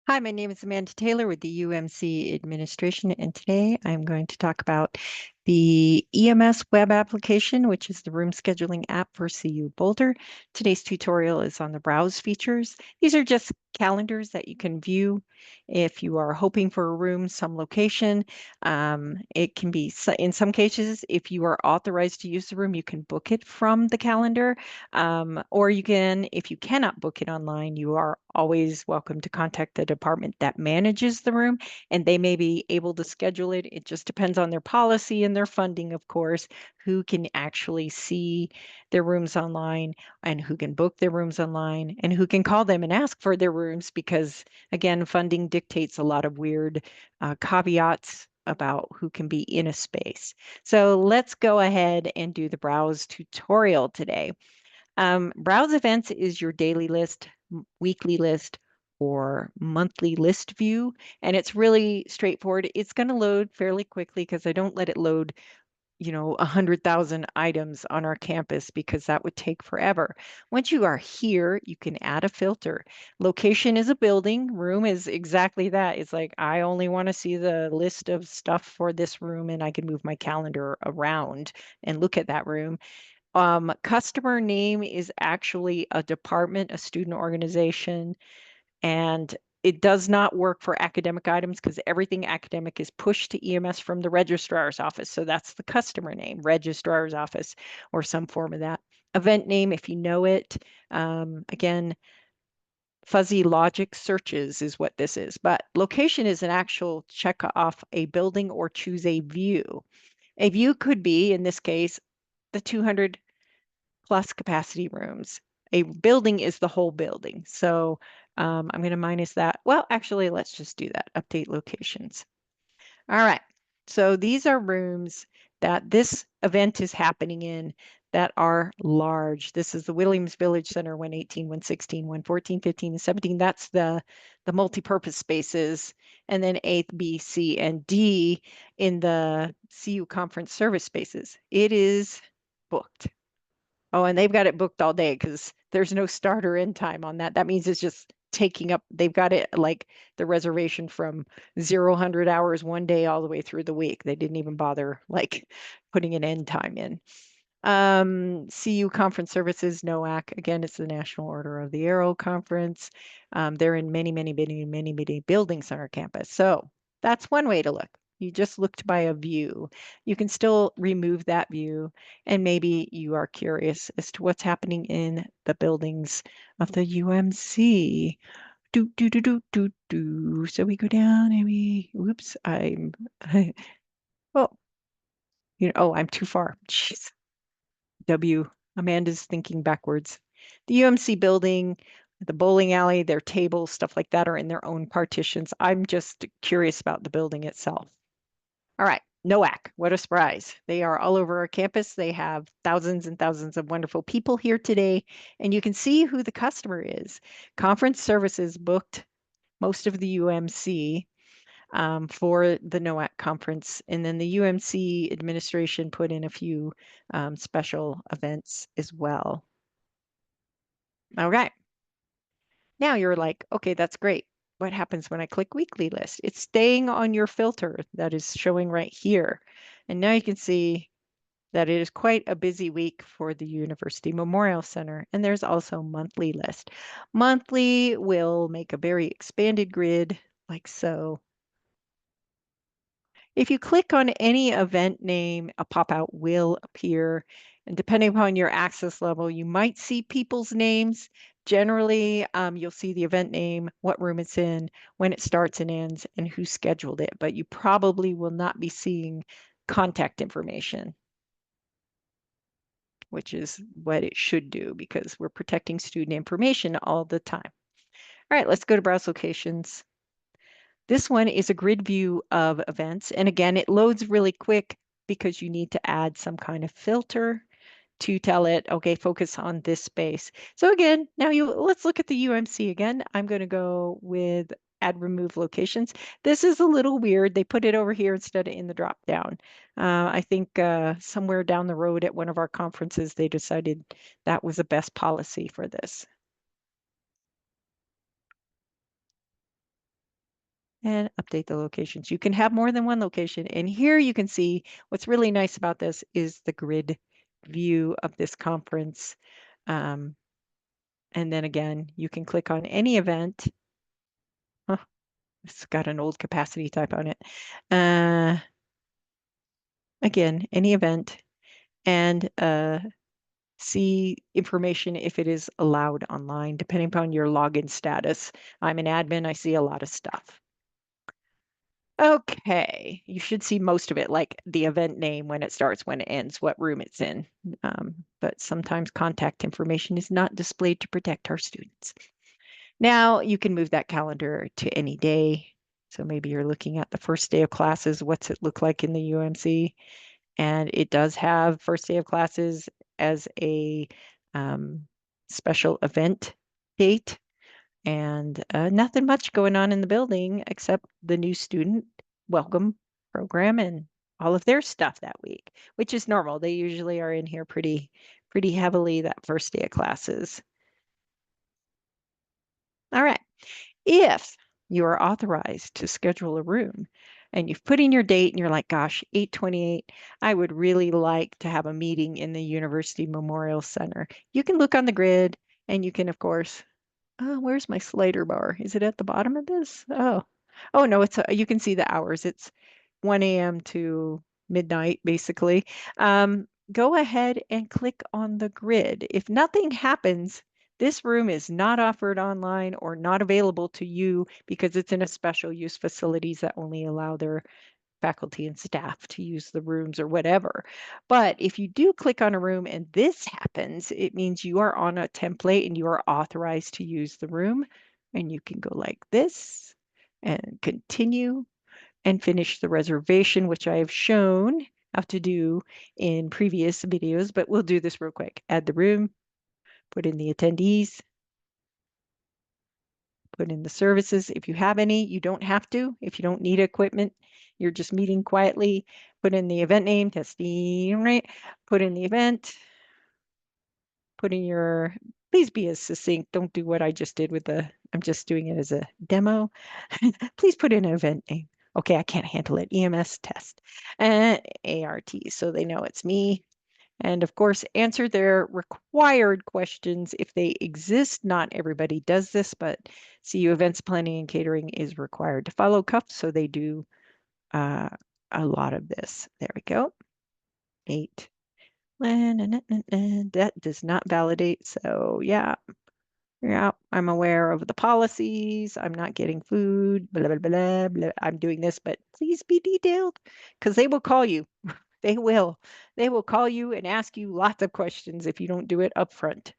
Hi, my name is Amanda Taylor with the UMC administration, and today I'm going to talk about the EMS web application, which is the room scheduling app for CU Boulder. Today's tutorial is on the browse features. These are just calendars that you can view if you are hoping for a room, some location. It can be, in some cases, if you are authorized to use the room, you can book it from the calendar. Or you can, if you cannot book it online, you are always welcome to contact the department that manages the room, and they may be able to schedule it. It just depends on their policy and their funding, of course, who can actually see their rooms online and who can book their rooms online and who can call them and ask for their rooms because, again, funding dictates a lot of weird caveats about who can be in a space. So let's go ahead and do the browse tutorial today. Browse events is your daily list, weekly list, or monthly list view. And it's really straightforward. It's going to load fairly quickly because I don't let it load, 100,000 items on our campus because that would take forever. Once you are here, you can add a filter. Location is a building. Room is exactly that. It's like, I only want to see the list of stuff for this room, and I can move my calendar around and look at that room. Customer name is actually a department, a student organization, and it does not work for academic items because everything academic is pushed to EMS from the registrar's office. So that's the customer name, registrar's office, or some form of that. Event name, if you know it. Again, fuzzy logic searches is what this is. But location is an actual check off a building or choose a view. A view could be, in this case, the 200 plus capacity rooms. A building is the whole building. So I'm going to minus that. Well, actually, let's just do that. Update locations. All right. So these are rooms that this event is happening in that are large. This is the Williams Village Center, 118, 116, 114, 15, and 17. That's the multi-purpose spaces. And then A, B, C, and D in the CU conference service spaces. It is booked. Oh, and they've got it booked all day because there's no start or end time on that. That means it's just taking up, they've got it like the reservation from 0 100 hours one day all the way through the week. They didn't even bother like putting an end time in. CU Conference Services, NOAC. Again, it's the National Order of the Arrow Conference. They're in many, many, many, many, many buildings on our campus. So that's one way to look. You just looked by a view. You can still remove that view, and maybe you are curious as to what's happening in the buildings of the UMC. Do, do, do, do, do, do. So we go down and whoops, oh, I'm too far. Jeez. W. Amanda's thinking backwards. The UMC building, the bowling alley, their tables, stuff like that are in their own partitions. I'm just curious about the building itself. All right, NOAC, what a surprise. They are all over our campus. They have thousands and thousands of wonderful people here today, and you can see who the customer is. Conference services booked most of the UMC for the NOAC conference. And then the UMC administration put in a few special events as well. Okay. Now you're like, okay, that's great. What happens when I click weekly list? It's staying on your filter that is showing right here. And now you can see that it is quite a busy week for the University Memorial Center. And there's also monthly list. Monthly will make a very expanded grid like so. If you click on any event name, a pop-out will appear. And depending upon your access level, you might see people's names. Generally, you'll see the event name, what room it's in, when it starts and ends, and who scheduled it. But you probably will not be seeing contact information, which is what it should do because we're protecting student information all the time. All right, let's go to browse locations. This one is a grid view of events. And again, it loads really quick because you need to add some kind of filter to tell it, okay, focus on this space. So again, now let's look at the UMC again. I'm going to go with add remove locations. This is a little weird. They put it over here instead of in the drop down. I think somewhere down the road at one of our conferences, they decided that was the best policy for this. and update the locations. You can have more than one location. And here you can see what's really nice about this is the grid view of this conference. Um, and then again, you can click on any event. Huh, it's got an old capacity type on it. Again, any event and see information if it is allowed online, depending upon your login status. I'm an admin, I see a lot of stuff. Okay, you should see most of it, like the event name, when it starts, when it ends, what room it's in. But sometimes contact information is not displayed to protect our students. Now you can move that calendar to any day. So maybe you're looking at the first day of classes. What's it look like in the UMC? And it does have first day of classes as a special event date. And nothing much going on in the building except the new student welcome program and all of their stuff that week, which is normal. They usually are in here pretty heavily that first day of classes. All right. If you are authorized to schedule a room and you've put in your date and you're like, gosh, 8/28, I would really like to have a meeting in the University Memorial Center. You can look on the grid and you can, of course, oh, where's my slider bar? Is it at the bottom of this? Oh no, it's you can see the hours. It's 1 a.m. to midnight, basically. Go ahead and click on the grid. If nothing happens, this room is not offered online or not available to you because it's in a special use facilities that only allow their faculty and staff to use the rooms or whatever. But if you do click on a room and this happens, it means you are on a template and you are authorized to use the room. And you can go like this and continue and finish the reservation, which I have shown how to do in previous videos, but we'll do this real quick. Add the room, put in the attendees, put in the services. If you have any, you don't have to. If you don't need equipment, you're just meeting quietly, put in the event name, testing, right? Put in the event, put in your, please be as succinct. Don't do what I just did with the, I'm just doing it as a demo. Please put in an event name. Okay, I can't handle it. EMS test and ART, so they know it's me. And of course, answer their required questions if they exist. Not everybody does this, but CU Events Planning and Catering is required to follow CUF, so they do uh, a lot of this. There we go. 8. That does not validate, so yeah. Yeah, I'm aware of the policies. I'm not getting food, blah, blah, blah, blah. I'm doing this, but please be detailed because they will call you. They will. They will call you and ask you lots of questions if you don't do it up front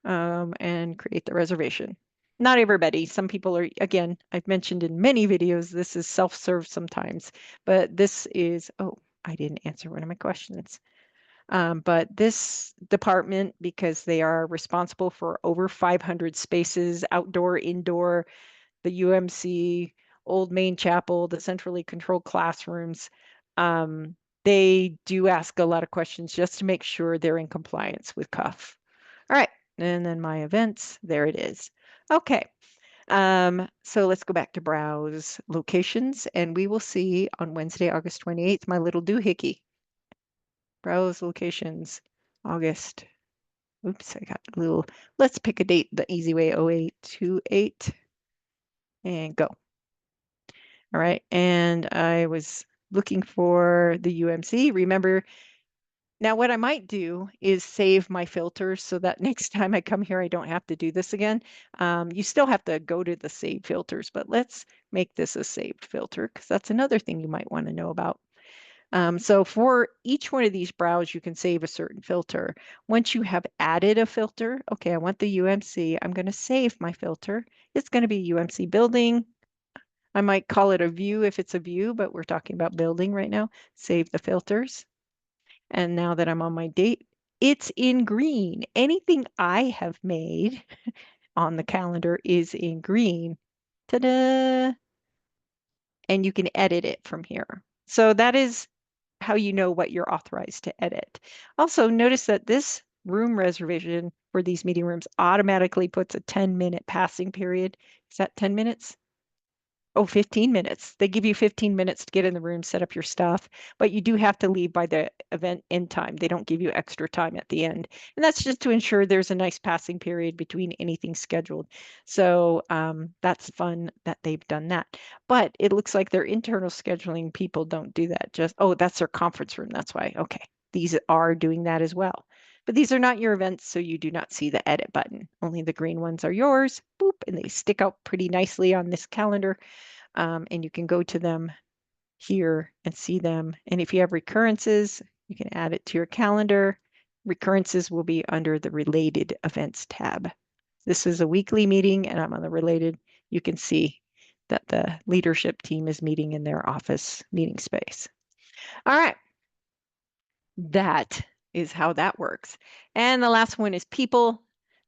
and create the reservation. Not everybody. Some people are, again, I've mentioned in many videos, this is self-serve sometimes, but this is, oh, I didn't answer one of my questions. But this department, because they are responsible for over 500 spaces, outdoor, indoor, the UMC, Old Main Chapel, the centrally controlled classrooms, um, they do ask a lot of questions just to make sure they're in compliance with CUF. All right, and then my events, there it is. Okay, so let's go back to browse locations, and we will see on Wednesday, August 28th, my little doohickey. Browse locations, August. Oops, I got a little, let's pick a date the easy way, 0828, and go. All right, and I was looking for the UMC. Remember, now what I might do is save my filters so that next time I come here, I don't have to do this again. You still have to go to the save filters, but let's make this a saved filter because that's another thing you might want to know about. So for each one of these browse, you can save a certain filter. Once you have added a filter, okay, I want the UMC. I'm going to save my filter. It's going to be UMC building. I might call it a view if it's a view, but we're talking about building right now. Save the filters. And now that I'm on my date, it's in green. Anything I have made on the calendar is in green. Ta-da! And you can edit it from here. So that is how you know what you're authorized to edit. Also, notice that this room reservation for these meeting rooms automatically puts a 10-minute passing period. Is that 10 minutes? Oh, 15 minutes. They give you 15 minutes to get in the room, set up your stuff, but you do have to leave by the event end time. They don't give you extra time at the end. And that's just to ensure there's a nice passing period between anything scheduled. So that's fun that they've done that. But it looks like their internal scheduling people don't do that. Just, oh, that's their conference room. That's why. Okay. These are doing that as well. But these are not your events, so you do not see the edit button. Only the green ones are yours. Boop, and they stick out pretty nicely on this calendar. And you can go to them here and see them. And if you have recurrences, you can add it to your calendar. Recurrences will be under the related events tab. This is a weekly meeting and I'm on the related. You can see that the leadership team is meeting in their office meeting space. All right, that is how that works. And the last one is people.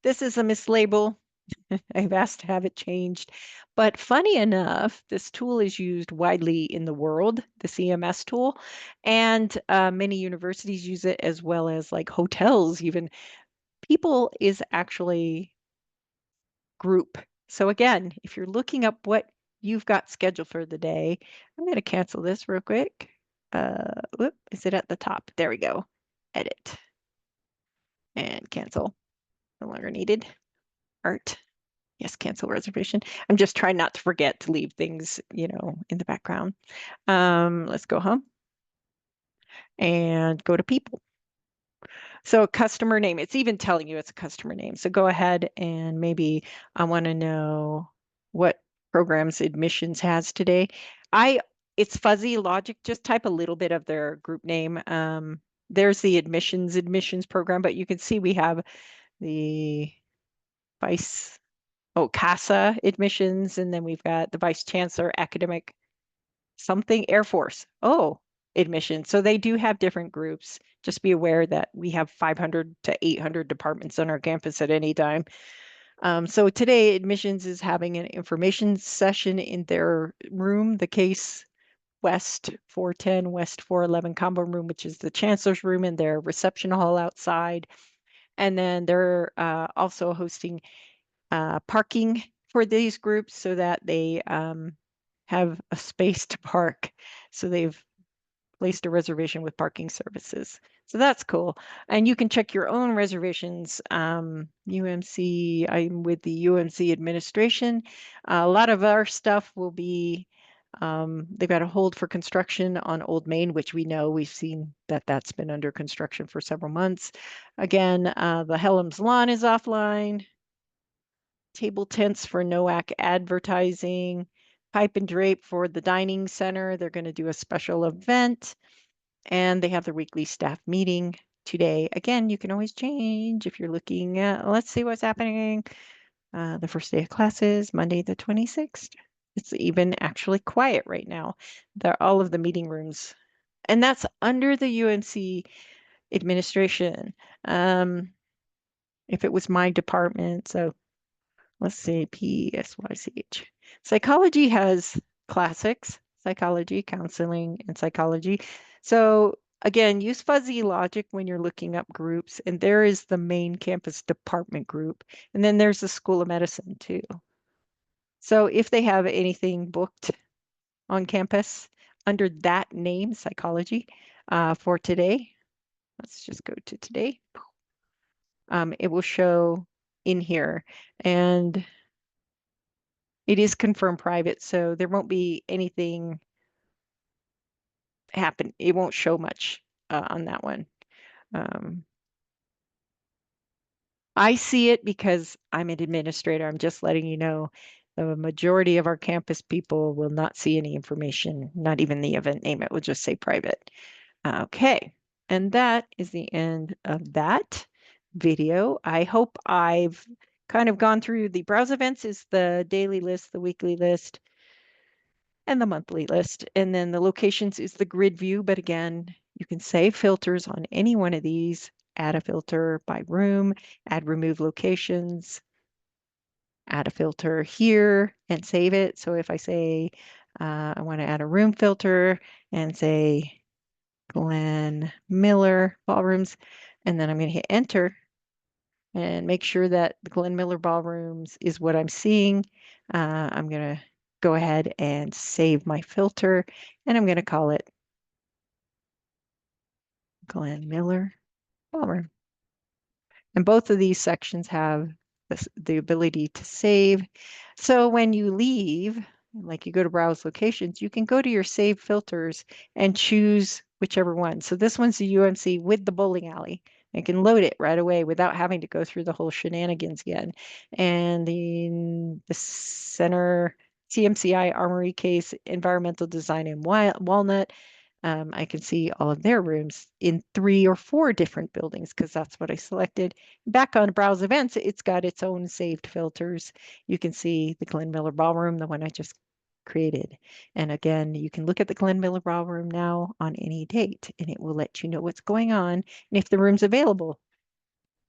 This is a mislabel. I've asked to have it changed. But funny enough, this tool is used widely in the world, the CMS tool, and many universities use it as well as like hotels, even. People is actually group. So again, if you're looking up what you've got scheduled for the day, I'm going to cancel this real quick. Whoop, is it at the top? There we go. Edit and cancel. No longer needed. Art. Yes, cancel reservation. I'm just trying not to forget to leave things, in the background. Let's go home and go to people. So a customer name, it's even telling you it's a customer name. So go ahead and maybe I want to know what programs admissions has today. It's fuzzy logic, just type a little bit of their group name. There's the admissions program, but you can see we have the vice CASA admissions, and then we've got the Vice Chancellor Academic something Air Force. Oh, admissions. So they do have different groups. Just be aware that we have 500 to 800 departments on our campus at any time. So today, admissions is having an information session in their room, the Case West 410, West 411 combo room, which is the Chancellor's room in their reception hall outside. And then they're also hosting parking for these groups so that they have a space to park. So they've placed a reservation with parking services. So that's cool. And you can check your own reservations. UMC, I'm with the UMC administration. A lot of our stuff will be, they've got a hold for construction on Old Main, which we know we've seen that that's been under construction for several months. Again, the Helms Lawn is offline. Table tents for NOAC advertising, pipe and drape for the dining center. They're going to do a special event and they have their weekly staff meeting today. Again, you can always change if you're looking at, let's see what's happening. The first day of classes, Monday the 26th. It's even actually quiet right now. All of the meeting rooms, and that's under the UMC administration. If it was my department, so let's see, PSYCH. Psychology has classics, psychology, counseling, and psychology. So again, use fuzzy logic when you're looking up groups. And there is the main campus department group. And then there's the School of Medicine too. So if they have anything booked on campus under that name, psychology, for today, let's just go to today. It will show in here. And it is confirmed private, so there won't be anything happen. It won't show much on that one. Um, I see it because I'm an administrator. I'm just letting you know the majority of our campus people will not see any information, not even the event name. It will just say private. Okay, and that is the end of that video. I hope I've kind of gone through the browse events is the daily list, the weekly list, and the monthly list. And then the locations is the grid view. But again, you can save filters on any one of these, add a filter by room, add remove locations, add a filter here and save it. So if I say I want to add a room filter and say Glenn Miller ballrooms, and then I'm going to hit enter and make sure that the Glenn Miller ballrooms is what I'm seeing. I'm going to go ahead and save my filter, and I'm going to call it Glenn Miller Ballroom. And both of these sections have the ability to save. So when you leave, like you go to browse locations, you can go to your save filters and choose whichever one. So this one's the UMC with the bowling alley. I can load it right away without having to go through the whole shenanigans again. And the center TMCI Armory Case, Environmental Design in Walnut. I can see all of their rooms in 3 or 4 different buildings because that's what I selected. Back on Browse Events, it's got its own saved filters. You can see the Glenn Miller Ballroom, the one I just created. And again, you can look at the Glenn Miller Ballroom now on any date, and it will let you know what's going on and if the room's available.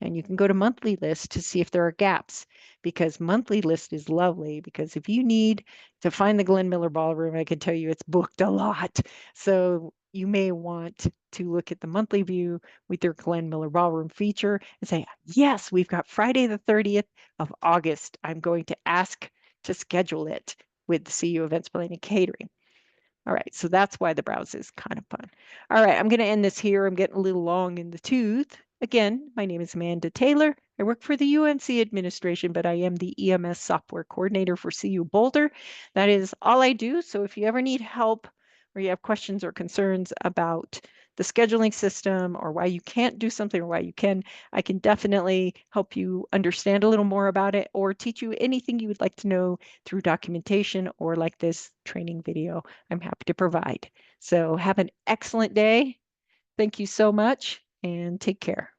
And you can go to monthly list to see if there are gaps, because monthly list is lovely. Because if you need to find the Glenn Miller Ballroom, I can tell you it's booked a lot. So you may want to look at the monthly view with your Glenn Miller Ballroom feature and say, yes, we've got Friday the 30th of August. I'm going to ask to schedule it with the CU Events Planning and Catering. All right, so that's why the browse is kind of fun. All right, I'm going to end this here. I'm getting a little long in the tooth. Again, my name is Amanda Taylor. I work for the UMC administration, but I am the EMS software coordinator for CU Boulder. That is all I do. So if you ever need help or you have questions or concerns about the scheduling system or why you can't do something or why you can, I can definitely help you understand a little more about it or teach you anything you would like to know through documentation or like this training video. I'm happy to provide. So have an excellent day. Thank you so much and take care.